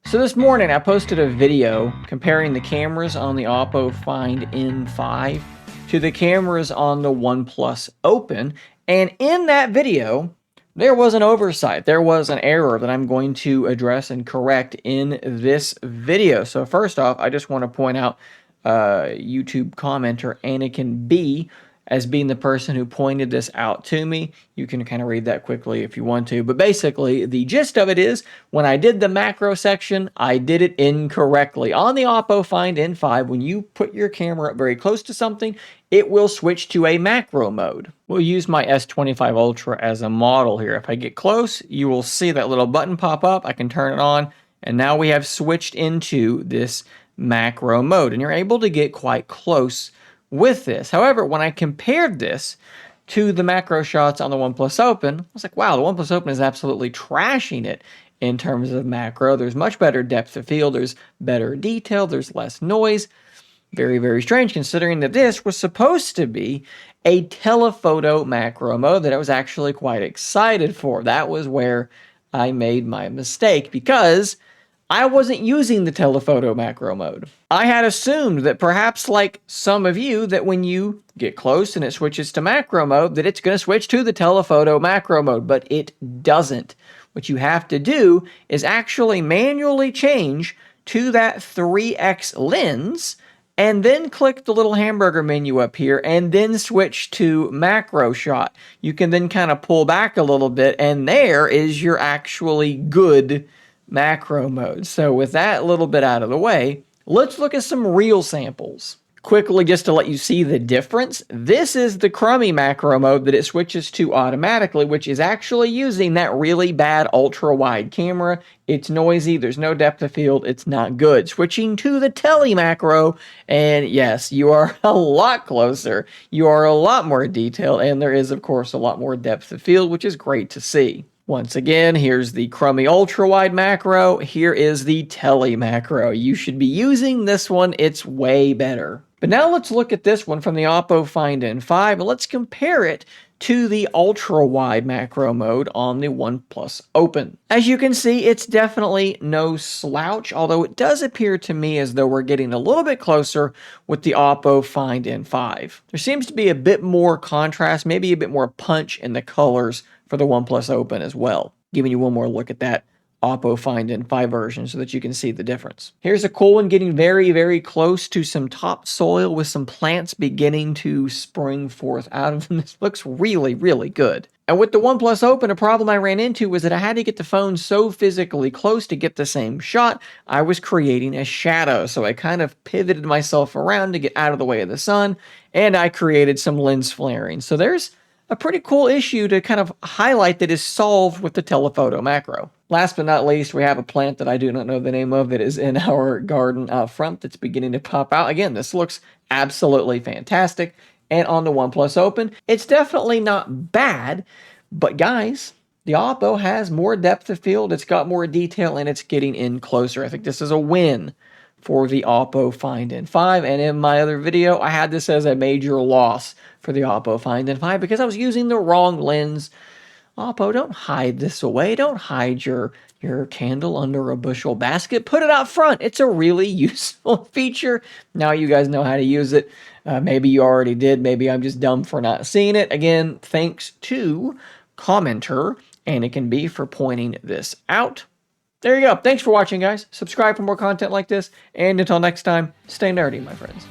So this morning I posted a video comparing the cameras on the Oppo Find N5 to the cameras on the OnePlus Open, and in that video there was an oversight. There was an error that I'm going to address and correct in this video. So first off, I just want to point out YouTube commenter Anakin B as being the person who pointed this out to me. You can kind of read that quickly if you want to. But basically, the gist of it is, when I did the macro section, I did it incorrectly. On the Oppo Find N5, when you put your camera up very close to something, it will switch to a macro mode. We'll use my S25 Ultra as a model here. If I get close, you will see that little button pop up. I can turn it on, and now we have switched into this macro mode, and you're able to get quite close with this. However, when I compared this to the macro shots on the OnePlus Open, I was like, wow, the OnePlus Open is absolutely trashing it in terms of macro. There's much better depth of field, there's better detail, there's less noise. Very, very strange considering that this was supposed to be a telephoto macro mode that I was actually quite excited for. That was where I made my mistake, because I wasn't using the telephoto macro mode. I had assumed that perhaps, like some of you, that when you get close and it switches to macro mode, that it's going to switch to the telephoto macro mode, but it doesn't. What you have to do is actually manually change to that 3x lens, and then click the little hamburger menu up here, and then switch to macro shot. You can then kind of pull back a little bit, and there is your actually good macro mode. So with that little bit out of the way, let's look at some real samples. Quickly, just to let you see the difference, this is the crummy macro mode that it switches to automatically, which is actually using that really bad ultra-wide camera. It's noisy, there's no depth of field, it's not good. Switching to the Tele macro, and yes, you are a lot closer, you are a lot more detailed, and there is, of course, a lot more depth of field, which is great to see. Once again, here's the crummy ultra-wide macro. Here is the Tele macro. You should be using this one. It's way better. But now let's look at this one from the Oppo Find N5, and let's compare it to the ultra-wide macro mode on the OnePlus Open. As you can see, it's definitely no slouch, although it does appear to me as though we're getting a little bit closer with the Oppo Find N5. There seems to be a bit more contrast, maybe a bit more punch in the colors for the OnePlus Open as well. Giving you one more look at that Oppo Find N5 version so that you can see the difference. Here's a cool one getting very, very close to some topsoil with some plants beginning to spring forth out of them. This looks really, really good. And with the OnePlus Open, a problem I ran into was that I had to get the phone so physically close to get the same shot, I was creating a shadow. So I kind of pivoted myself around to get out of the way of the sun, and I created some lens flaring. So there's a pretty cool issue to kind of highlight that is solved with the telephoto macro. Last but not least, we have a plant that I do not know the name of that is in our garden out front that's beginning to pop out. Again, this looks absolutely fantastic. And on the OnePlus Open, it's definitely not bad, but guys, the Oppo has more depth of field, it's got more detail, and it's getting in closer. I think this is a win for the Oppo Find N5, and in my other video, I had this as a major loss for the Oppo Find N5 because I was using the wrong lens. Oppo, don't hide this away. Don't hide your candle under a bushel basket. Put it out front. It's a really useful feature. Now you guys know how to use it. Maybe you already did. Maybe I'm just dumb for not seeing it. Again, thanks to commenter Anakin B for pointing this out. There you go. Thanks for watching, guys. Subscribe for more content like this. And until next time, stay nerdy, my friends.